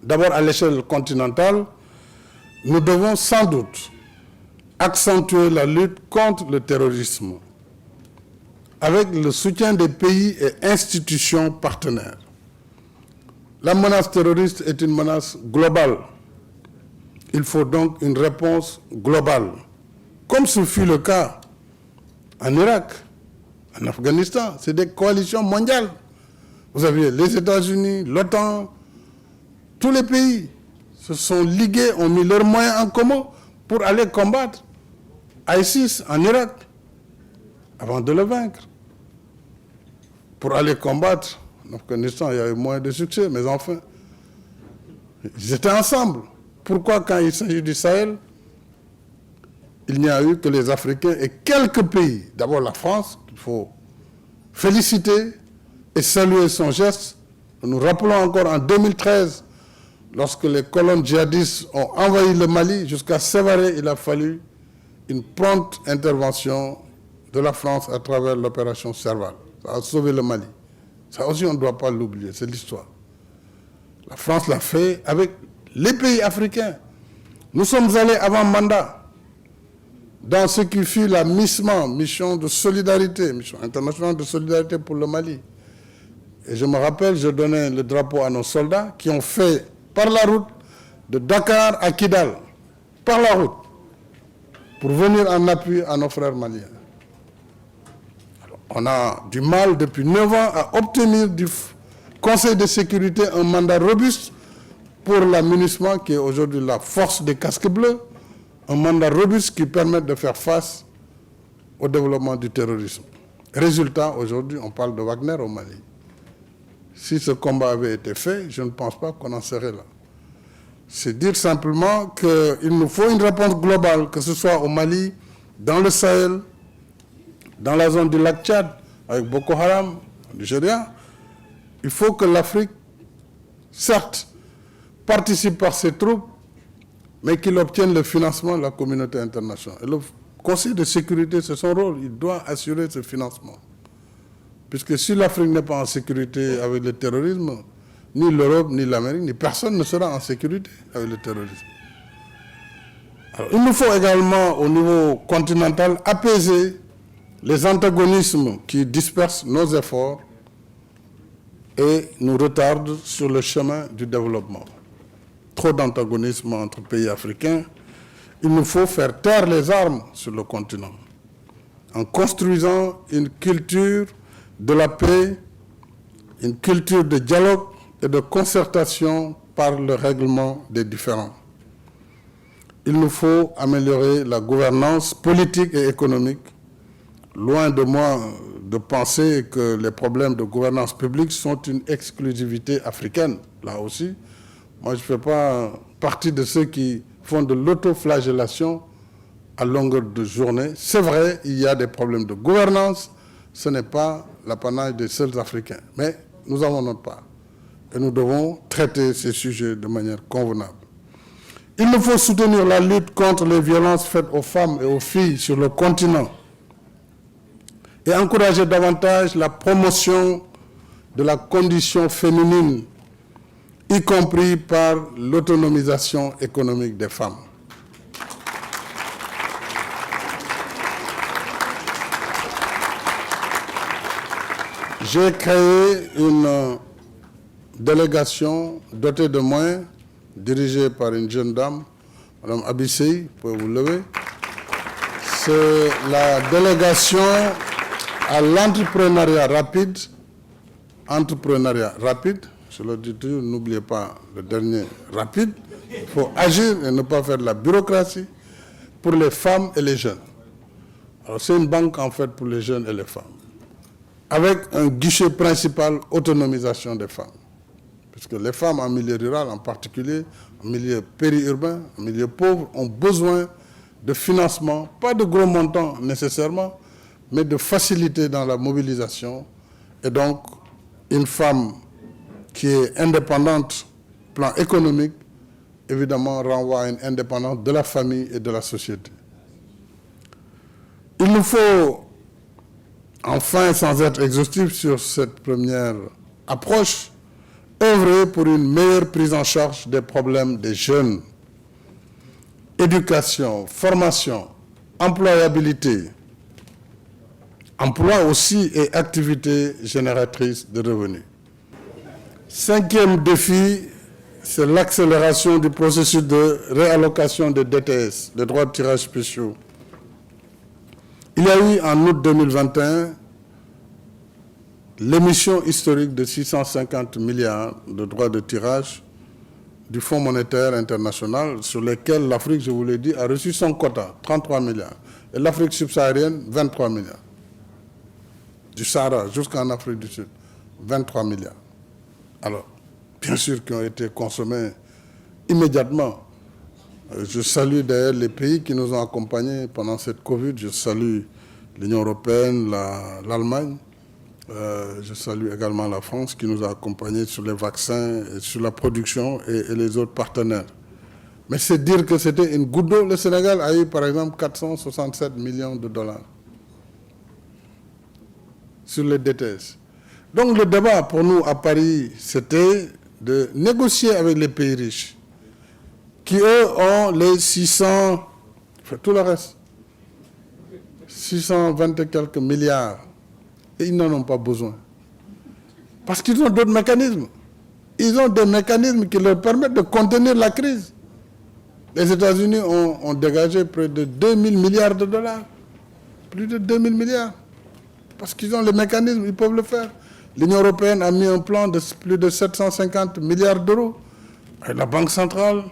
D'abord, à l'échelle continentale, nous devons sans doute accentuer la lutte contre le terrorisme avec le soutien des pays et institutions partenaires. La menace terroriste est une menace globale. Il faut donc une réponse globale, comme ce fut le cas en Irak, en Afghanistan. C'est des coalitions mondiales. Vous aviez les États-Unis, l'OTAN, tous les pays se sont ligués, ont mis leurs moyens en commun pour aller combattre ISIS en Irak, avant de le vaincre. Pour aller combattre en Afghanistan, il y a eu moins de succès, mais enfin, ils étaient ensemble. Pourquoi, quand il s'agit du Sahel, il n'y a eu que les Africains et quelques pays, d'abord la France, qu'il faut féliciter et saluer son geste. Nous rappelons encore en 2013, lorsque les colonnes djihadistes ont envahi le Mali, jusqu'à Sévaré, il a fallu une prompte intervention de la France à travers l'opération Serval. Ça a sauvé le Mali. Ça aussi, on ne doit pas l'oublier, c'est l'histoire. La France l'a fait avec les pays africains. Nous sommes allés avant mandat dans ce qui fut la MISMA, mission de solidarité, mission internationale de solidarité pour le Mali. Et je me rappelle, je donnais le drapeau à nos soldats qui ont fait par la route de Dakar à Kidal, par la route, pour venir en appui à nos frères maliens. Alors, on a du mal depuis 9 ans à obtenir du Conseil de sécurité un mandat robuste pour la MINUSMA, qui est aujourd'hui la force des casques bleus, un mandat robuste qui permet de faire face au développement du terrorisme. Résultat, aujourd'hui, on parle de Wagner au Mali. Si ce combat avait été fait, je ne pense pas qu'on en serait là. C'est dire simplement qu'il nous faut une réponse globale, que ce soit au Mali, dans le Sahel, dans la zone du lac Tchad, avec Boko Haram, au Nigeria. Il faut que l'Afrique, certes, participe par ses troupes, mais qu'il obtienne le financement de la communauté internationale. Et le Conseil de sécurité, c'est son rôle, il doit assurer ce financement. Puisque si l'Afrique n'est pas en sécurité avec le terrorisme, ni l'Europe, ni l'Amérique, ni personne ne sera en sécurité avec le terrorisme. Alors, il nous faut également, au niveau continental, apaiser les antagonismes qui dispersent nos efforts et nous retardent sur le chemin du développement. Trop d'antagonisme entre pays africains. Il nous faut faire taire les armes sur le continent en construisant une culture de la paix, une culture de dialogue et de concertation par le règlement des différends. Il nous faut améliorer la gouvernance politique et économique. Loin de moi de penser que les problèmes de gouvernance publique sont une exclusivité africaine, là aussi. Moi, je ne fais pas partie de ceux qui font de l'autoflagellation à longueur de journée. C'est vrai, il y a des problèmes de gouvernance, ce n'est pas l'apanage des seuls Africains. Mais nous avons notre part. Et nous devons traiter ces sujets de manière convenable. Il nous faut soutenir la lutte contre les violences faites aux femmes et aux filles sur le continent et encourager davantage la promotion de la condition féminine, y compris par l'autonomisation économique des femmes. J'ai créé une délégation dotée de moyens, dirigée par une jeune dame, Mme Abissei, vous pouvez vous lever. C'est la délégation à l'entrepreneuriat rapide. Entrepreneuriat rapide, je le dis toujours, n'oubliez pas le dernier rapide. Il faut agir et ne pas faire de la bureaucratie pour les femmes et les jeunes. Alors c'est une banque en fait pour les jeunes et les femmes, avec un guichet principal, autonomisation des femmes. Parce que les femmes en milieu rural en particulier, en milieu périurbain, en milieu pauvre, ont besoin de financement, pas de gros montants nécessairement, mais de facilité dans la mobilisation. Et donc, une femme qui est indépendante, plan économique, évidemment renvoie à une indépendance de la famille et de la société. nous faut, enfin, sans être exhaustif sur cette première approche, œuvrer pour une meilleure prise en charge des problèmes des jeunes. Éducation, formation, employabilité, emploi aussi et activités génératrices de revenus. Cinquième défi, c'est l'accélération du processus de réallocation des DTS, des droits de tirage spéciaux. Il y a eu en août 2021 l'émission historique de 650 milliards de droits de tirage du Fonds monétaire international sur lesquels l'Afrique, je vous l'ai dit, a reçu son quota, 33 milliards. Et l'Afrique subsaharienne, 23 milliards. Du Sahara jusqu'en Afrique du Sud, 23 milliards. Alors, bien sûr, qui ont été consommés immédiatement. Je salue d'ailleurs les pays qui nous ont accompagnés pendant cette Covid. Je salue l'Union européenne, l'Allemagne. Je salue également la France qui nous a accompagnés sur les vaccins, et sur la production et les autres partenaires. Mais c'est dire que c'était une goutte d'eau. Le Sénégal a eu par exemple 467 millions de dollars sur les DTS. Donc le débat pour nous à Paris, c'était de négocier avec les pays riches qui, eux, ont les 600, enfin, tout le reste, 620 et quelques milliards. Et ils n'en ont pas besoin. Parce qu'ils ont d'autres mécanismes. Ils ont des mécanismes qui leur permettent de contenir la crise. Les États-Unis ont dégagé près de 2000 milliards de dollars. Plus de 2000 milliards. Parce qu'ils ont les mécanismes, ils peuvent le faire. L'Union européenne a mis un plan de plus de 750 milliards d'euros. Et la Banque centrale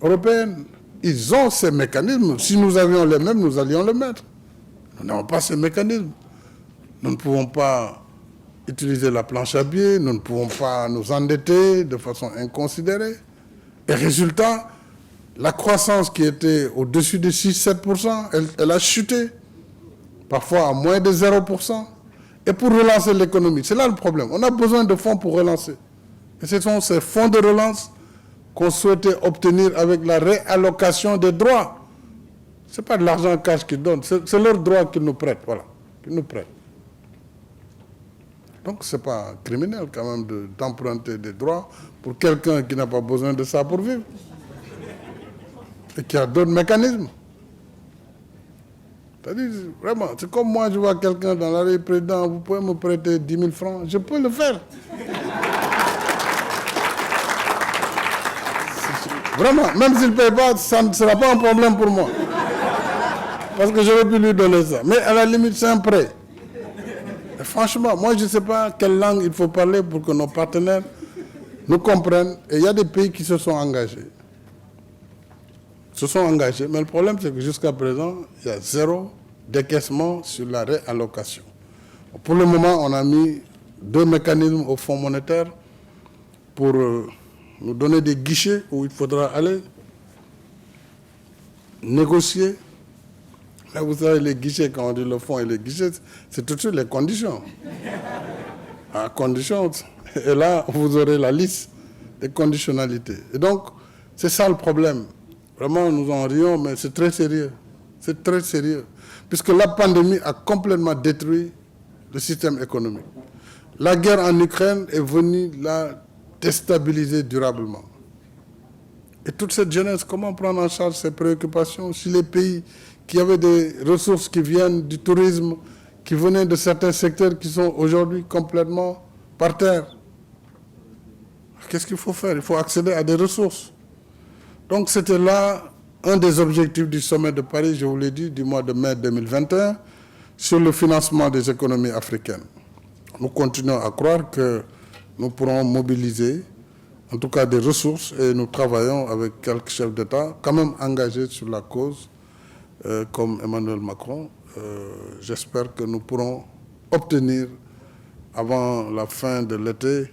européenne, ils ont ces mécanismes. Si nous avions les mêmes, nous allions les mettre. Nous n'avons pas ces mécanismes. Nous ne pouvons pas utiliser la planche à billets, nous ne pouvons pas nous endetter de façon inconsidérée. Et résultat, la croissance qui était au-dessus de 6-7%, elle a chuté, parfois à moins de 0%. Et pour relancer l'économie, c'est là le problème. On a besoin de fonds pour relancer. Et ce sont ces fonds de relance qu'on souhaitait obtenir avec la réallocation des droits. Ce n'est pas de l'argent cash qu'ils donnent, c'est leurs droits qu'ils nous prêtent, voilà, qu'ils nous prêtent. Donc, ce n'est pas criminel quand même d'emprunter des droits pour quelqu'un qui n'a pas besoin de ça pour vivre. Et qui a d'autres mécanismes. C'est-à-dire, vraiment, c'est comme moi, je vois quelqu'un dans la rue, président, vous pouvez me prêter 10 000 francs, je peux le faire. Vraiment, même s'il ne paye pas, ça ne sera pas un problème pour moi. Parce que j'aurais pu lui donner ça. Mais à la limite, c'est un prêt. Et franchement, moi, je ne sais pas quelle langue il faut parler pour que nos partenaires nous comprennent. Et il y a des pays qui se sont engagés. Mais le problème, c'est que jusqu'à présent, il y a zéro décaissement sur la réallocation. Pour le moment, on a mis 2 mécanismes au Fonds monétaire pour nous donner des guichets où il faudra aller négocier. Là, vous savez, les guichets, quand on dit le fonds et les guichets, c'est tout de suite les conditions. À condition, et là, vous aurez la liste des conditionnalités. Et donc, c'est ça le problème. Vraiment, nous en rions, mais c'est très sérieux. C'est très sérieux. Puisque la pandémie a complètement détruit le système économique. La guerre en Ukraine est venue la déstabiliser durablement. Et toute cette jeunesse, comment prendre en charge ces préoccupations si les pays qui avaient des ressources qui viennent du tourisme, qui venaient de certains secteurs qui sont aujourd'hui complètement par terre? Qu'est-ce qu'il faut faire? Il faut accéder à des ressources. Donc c'était là un des objectifs du sommet de Paris, je vous l'ai dit, du mois de mai 2021, sur le financement des économies africaines. Nous continuons à croire que nous pourrons mobiliser, en tout cas des ressources, et nous travaillons avec quelques chefs d'État, quand même engagés sur la cause, comme Emmanuel Macron. J'espère que nous pourrons obtenir, avant la fin de l'été,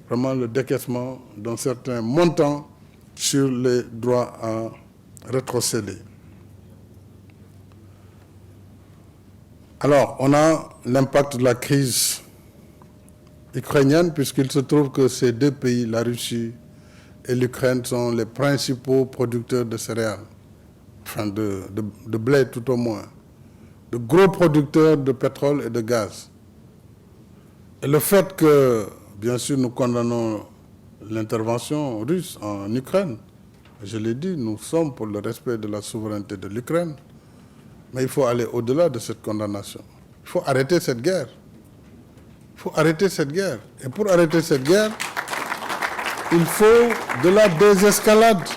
vraiment le décaissement d'un certain montant sur les droits à rétrocéder. Alors, on a l'impact de la crise ukrainienne, puisqu'il se trouve que ces 2 pays, la Russie et l'Ukraine, sont les principaux producteurs de céréales, enfin de blé tout au moins, de gros producteurs de pétrole et de gaz. Et le fait que, bien sûr, nous condamnons l'intervention russe en Ukraine, je l'ai dit, nous sommes pour le respect de la souveraineté de l'Ukraine, mais il faut aller au-delà de cette condamnation. Il faut arrêter cette guerre. Il faut arrêter cette guerre. Et pour arrêter cette guerre, il faut de la désescalade.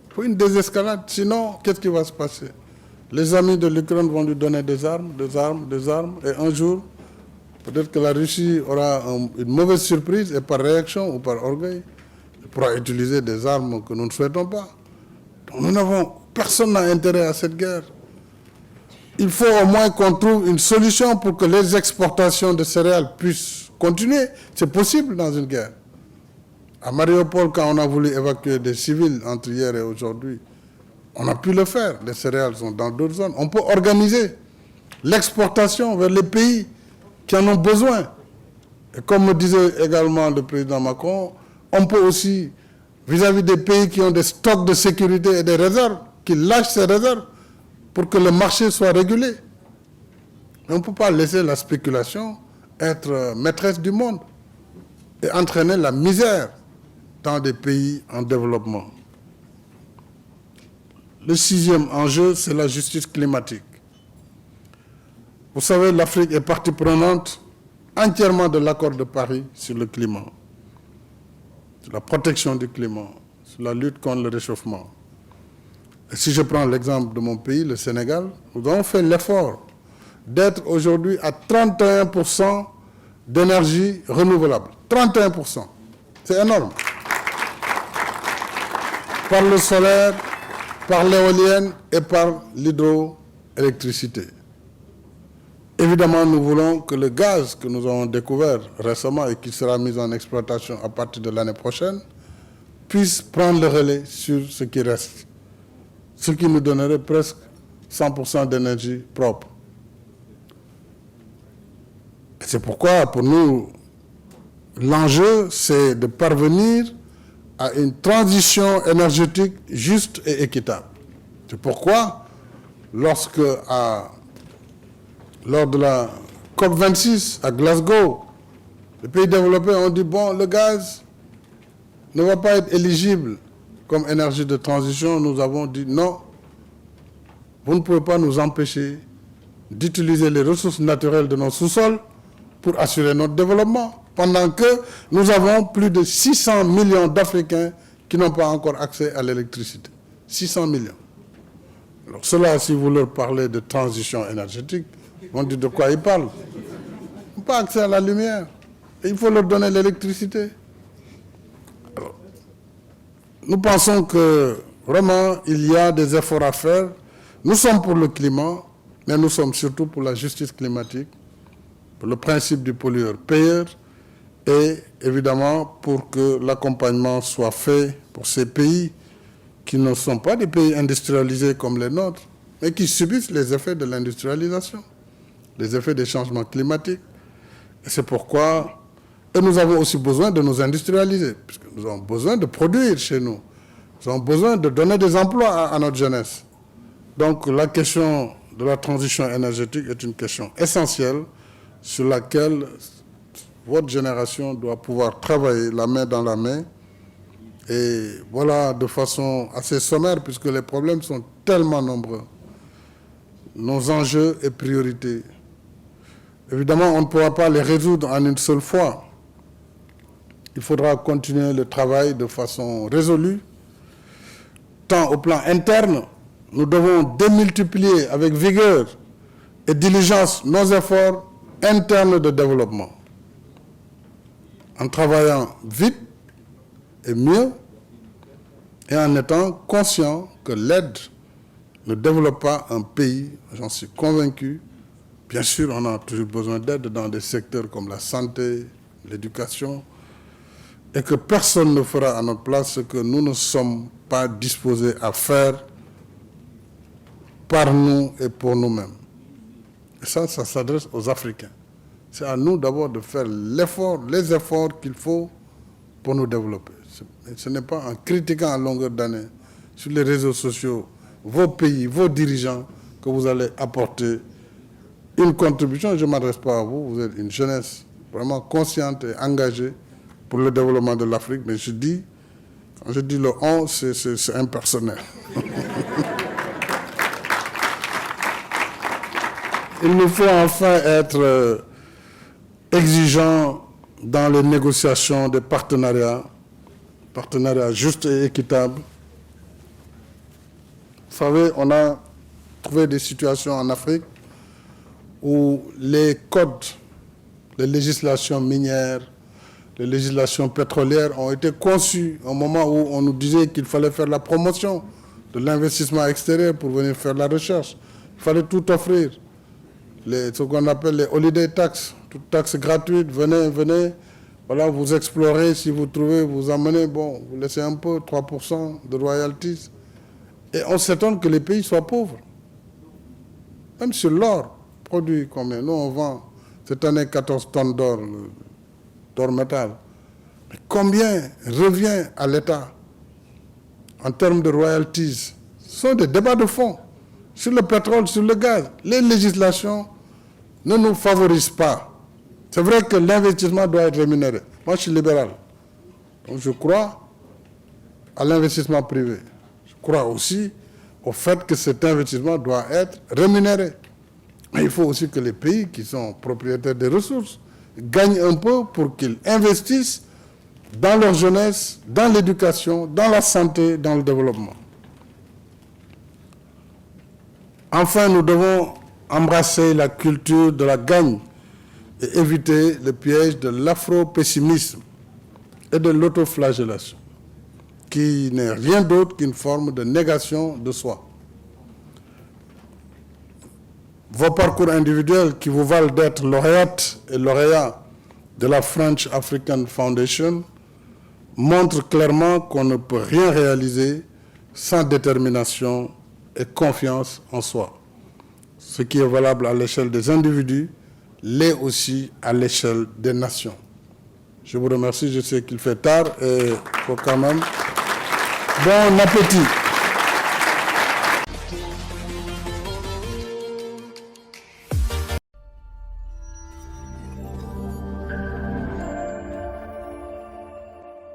Il faut une désescalade. Sinon, qu'est-ce qui va se passer? Les amis de l'Ukraine vont lui donner des armes. Et un jour, peut-être que la Russie aura une mauvaise surprise et par réaction ou par orgueil, elle pourra utiliser des armes que nous ne souhaitons pas. Donc personne n'a intérêt à cette guerre. Il faut au moins qu'on trouve une solution pour que les exportations de céréales puissent continuer. C'est possible dans une guerre. À Mariupol, quand on a voulu évacuer des civils entre hier et aujourd'hui, on a pu le faire. Les céréales sont dans d'autres zones. On peut organiser l'exportation vers les pays qui en ont besoin. Et comme me disait également le président Macron, on peut aussi, vis-à-vis des pays qui ont des stocks de sécurité et des réserves, qu'ils lâchent ces réserves pour que le marché soit régulé. Mais on ne peut pas laisser la spéculation être maîtresse du monde et entraîner la misère dans des pays en développement. Le 6e enjeu, c'est la justice climatique. Vous savez, l'Afrique est partie prenante entièrement de l'accord de Paris sur le climat, sur la protection du climat, sur la lutte contre le réchauffement. Et si je prends l'exemple de mon pays, le Sénégal, nous avons fait l'effort d'être aujourd'hui à 31% d'énergie renouvelable. 31%. C'est énorme. Par le solaire, par l'éolienne et par l'hydroélectricité. Évidemment, nous voulons que le gaz que nous avons découvert récemment et qui sera mis en exploitation à partir de l'année prochaine puisse prendre le relais sur ce qui reste, ce qui nous donnerait presque 100% d'énergie propre. Et c'est pourquoi, pour nous, l'enjeu, c'est de parvenir à une transition énergétique juste et équitable. C'est pourquoi, lors de la COP26 à Glasgow, les pays développés ont dit, bon, le gaz ne va pas être éligible comme énergie de transition. Nous avons dit, non, vous ne pouvez pas nous empêcher d'utiliser les ressources naturelles de nos sous-sols pour assurer notre développement, pendant que nous avons plus de 600 millions d'Africains qui n'ont pas encore accès à l'électricité. 600 millions. Alors cela, si vous leur parlez de transition énergétique, on dit de quoi ils parlent. Ils n'ont pas accès à la lumière. Et il faut leur donner l'électricité. Nous pensons que vraiment, il y a des efforts à faire. Nous sommes pour le climat, mais nous sommes surtout pour la justice climatique, pour le principe du pollueur-payeur, et évidemment pour que l'accompagnement soit fait pour ces pays qui ne sont pas des pays industrialisés comme les nôtres, mais qui subissent les effets de l'industrialisation, les effets des changements climatiques. Et c'est pourquoi nous avons aussi besoin de nous industrialiser, puisque nous avons besoin de produire chez nous. Nous avons besoin de donner des emplois à notre jeunesse. Donc la question de la transition énergétique est une question essentielle sur laquelle votre génération doit pouvoir travailler la main dans la main. Et voilà, de façon assez sommaire, puisque les problèmes sont tellement nombreux, nos enjeux et priorités. Évidemment, on ne pourra pas les résoudre en une seule fois. Il faudra continuer le travail de façon résolue, tant au plan interne, nous devons démultiplier avec vigueur et diligence nos efforts internes de développement, en travaillant vite et mieux, et en étant conscient que l'aide ne développe pas un pays, j'en suis convaincu. Bien sûr, on a toujours besoin d'aide dans des secteurs comme la santé, l'éducation, et que personne ne fera à notre place ce que nous ne sommes pas disposés à faire par nous et pour nous-mêmes. Et ça s'adresse aux Africains. C'est à nous d'abord de faire les efforts qu'il faut pour nous développer. Ce n'est pas en critiquant à longueur d'année sur les réseaux sociaux vos pays, vos dirigeants, que vous allez apporter une contribution. Je ne m'adresse pas à vous, vous êtes une jeunesse vraiment consciente et engagée pour le développement de l'Afrique, mais quand je dis le on, c'est impersonnel. Il nous faut enfin être exigeants dans les négociations des partenariats justes et équitables. Vous savez, on a trouvé des situations en Afrique où les codes, les législations minières, les législations pétrolières ont été conçues au moment où on nous disait qu'il fallait faire la promotion de l'investissement extérieur pour venir faire la recherche. Il fallait tout offrir. Ce qu'on appelle les holiday tax, toute taxe gratuite, venez, voilà, vous explorez, si vous trouvez, vous emmenez, bon, vous laissez un peu, 3% de royalties. Et on s'étonne que les pays soient pauvres. Même sur l'or, produit combien? Nous, on vend cette année 14 tonnes d'or métal. Mais combien revient à l'État en termes de royalties? Ce sont des débats de fond sur le pétrole, sur le gaz. Les législations ne nous favorisent pas. C'est vrai que l'investissement doit être rémunéré. Moi, je suis libéral. Donc, je crois à l'investissement privé. Je crois aussi au fait que cet investissement doit être rémunéré. Mais il faut aussi que les pays qui sont propriétaires des ressources gagnent un peu pour qu'ils investissent dans leur jeunesse, dans l'éducation, dans la santé, dans le développement. Enfin, nous devons embrasser la culture de la gagne et éviter le piège de l'afro-pessimisme et de l'autoflagellation, qui n'est rien d'autre qu'une forme de négation de soi. Vos parcours individuels qui vous valent d'être lauréate et lauréat de la French African Foundation montrent clairement qu'on ne peut rien réaliser sans détermination et confiance en soi. Ce qui est valable à l'échelle des individus l'est aussi à l'échelle des nations. Je vous remercie, je sais qu'il fait tard et il faut quand même bon appétit.